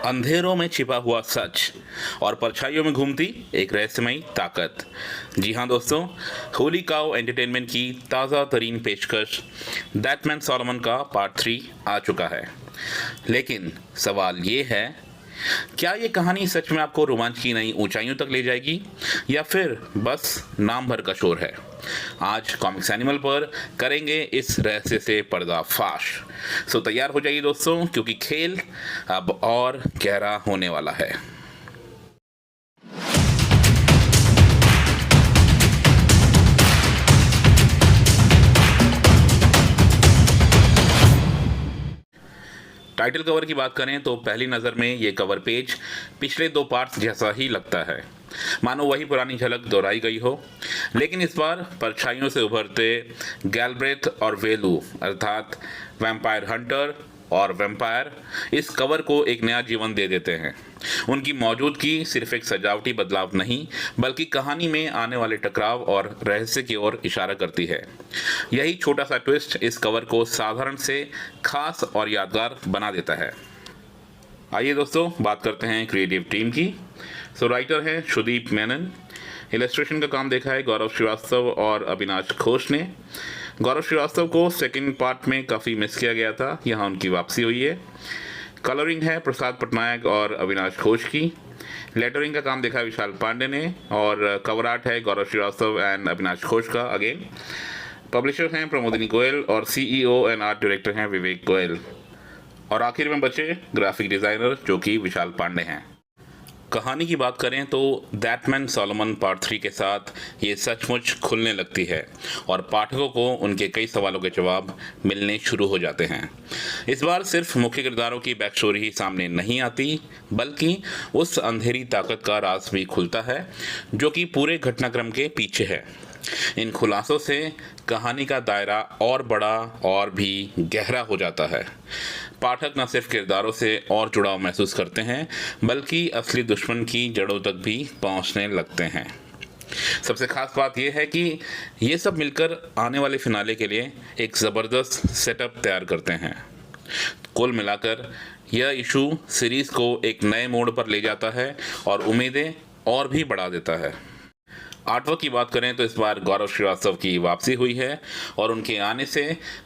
अंधेरों में छिपा हुआ सच और परछाइयों में घूमती एक रहस्यमयी ताकत। जी हाँ दोस्तों, होली काउ एंटरटेनमेंट की ताज़ा तरीन पेशकश दैट मैन सॉलोमन का पार्ट 3 आ चुका है। लेकिन सवाल ये है, क्या ये कहानी सच में आपको रोमांच की नई ऊंचाइयों तक ले जाएगी या फिर बस नाम भर का शोर है? आज कॉमिक्स एनिमल पर करेंगे इस रहस्य से पर्दाफाश। सो तैयार हो जाइए दोस्तों, क्योंकि खेल अब और गहरा होने वाला है। टाइटल कवर की बात करें तो पहली नज़र में ये कवर पेज पिछले 2 पार्ट्स जैसा ही लगता है, मानो वही पुरानी झलक दोहराई गई हो। लेकिन इस बार परछाइयों से उभरते गैलब्रेथ और वेलू अर्थात वैम्पायर हंटर और वैम्पायर इस कवर को एक नया जीवन दे देते हैं। उनकी मौजूदगी सिर्फ एक सजावटी बदलाव नहीं, बल्कि कहानी में आने वाले टकराव और रहस्य की ओर इशारा करती है। यही छोटा सा ट्विस्ट इस कवर को साधारण से खास और यादगार बना देता है। आइए दोस्तों, बात करते हैं क्रिएटिव टीम की। राइटर हैं सुदीप मेनन, इलस्ट्रेशन का काम देखा है गौरव श्रीवास्तव और अविनाश घोष ने। गौरव श्रीवास्तव को सेकंड पार्ट में काफ़ी मिस किया गया था, यहाँ उनकी वापसी हुई है। कलरिंग है प्रसाद पटनायक और अविनाश घोष की। लेटरिंग का काम देखा है विशाल पांडे ने और कवर आर्ट है गौरव श्रीवास्तव एंड अविनाश घोष का अगेन। पब्लिशर हैं प्रमोदिनी गोयल और CEO एंड आर्ट डायरेक्टर हैं विवेक गोयल। और आखिर में बचे ग्राफिक डिज़ाइनर जो कि विशाल पांडे हैं। कहानी की बात करें तो दैट मैन सॉलोमन पार्ट 3 के साथ ये सचमुच खुलने लगती है और पाठकों को उनके कई सवालों के जवाब मिलने शुरू हो जाते हैं। इस बार सिर्फ मुख्य किरदारों की बैक स्टोरी ही सामने नहीं आती, बल्कि उस अंधेरी ताकत का राज भी खुलता है जो कि पूरे घटनाक्रम के पीछे है। इन खुलासों से कहानी का दायरा और बड़ा और भी गहरा हो जाता है। पाठक न सिर्फ किरदारों से और जुड़ाव महसूस करते हैं, बल्कि असली दुश्मन की जड़ों तक भी पहुंचने लगते हैं। सबसे खास बात यह है कि ये सब मिलकर आने वाले फिनाले के लिए एक ज़बरदस्त सेटअप तैयार करते हैं। कुल मिलाकर यह इशू सीरीज़ को एक नए मोड़ पर ले जाता है और उम्मीदें और भी बढ़ा देता है। आर्टवर्क की बात करें तो इस बार गौरव श्रीवास्तव की वापसी हुई है और उनके आने से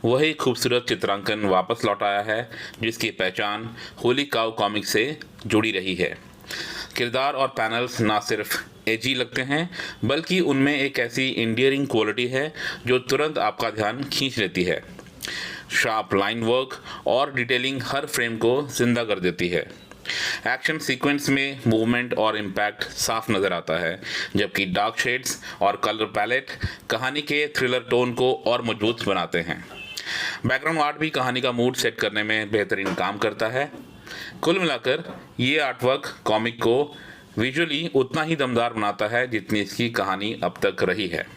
वही खूबसूरत चित्रांकन वापस लौट आया है जिसकी पहचान होली काउ कॉमिक से जुड़ी रही है। किरदार और पैनल्स ना सिर्फ एजी लगते हैं, बल्कि उनमें एक ऐसी इंडियरिंग क्वालिटी है जो तुरंत आपका ध्यान खींच लेती है। शार्प लाइन वर्क और डिटेलिंग हर फ्रेम को जिंदा कर देती है। एक्शन सीक्वेंस में मूवमेंट और इम्पैक्ट साफ नज़र आता है, जबकि डार्क शेड्स और कलर पैलेट कहानी के थ्रिलर टोन को और मजबूत बनाते हैं। बैकग्राउंड आर्ट भी कहानी का मूड सेट करने में बेहतरीन काम करता है। कुल मिलाकर ये आर्टवर्क कॉमिक को विजुअली उतना ही दमदार बनाता है जितनी इसकी कहानी अब तक रही है।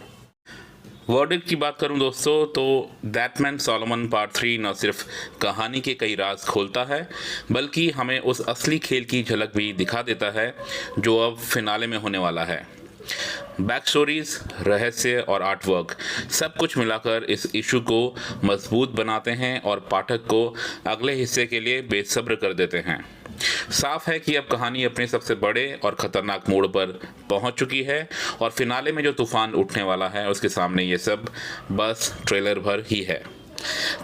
वर्डिक्ट की बात करूं दोस्तों तो दैट मैन सॉलोमन पार्ट 3 न सिर्फ कहानी के कई राज खोलता है, बल्कि हमें उस असली खेल की झलक भी दिखा देता है जो अब फिनाले में होने वाला है। बैक स्टोरीज, रहस्य और आर्टवर्क सब कुछ मिलाकर इस इशू को मजबूत बनाते हैं और पाठक को अगले हिस्से के लिए बेसब्र कर देते हैं। साफ है कि अब कहानी अपने सबसे बड़े और ख़तरनाक मोड़ पर पहुंच चुकी है और फिनाले में जो तूफान उठने वाला है उसके सामने ये सब बस ट्रेलर भर ही है।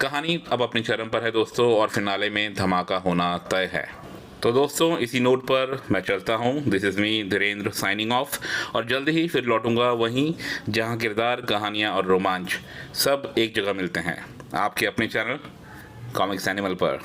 कहानी अब अपनी चरम पर है दोस्तों और फिनाले में धमाका होना तय है। तो दोस्तों, इसी नोट पर मैं चलता हूँ। This is me Dhirendra signing off, और जल्द ही फिर लौटूंगा वहीं जहाँ किरदार, कहानियाँ और रोमांच सब एक जगह मिलते हैं, आपके अपने चैनल कॉमिक्स एनिमल पर।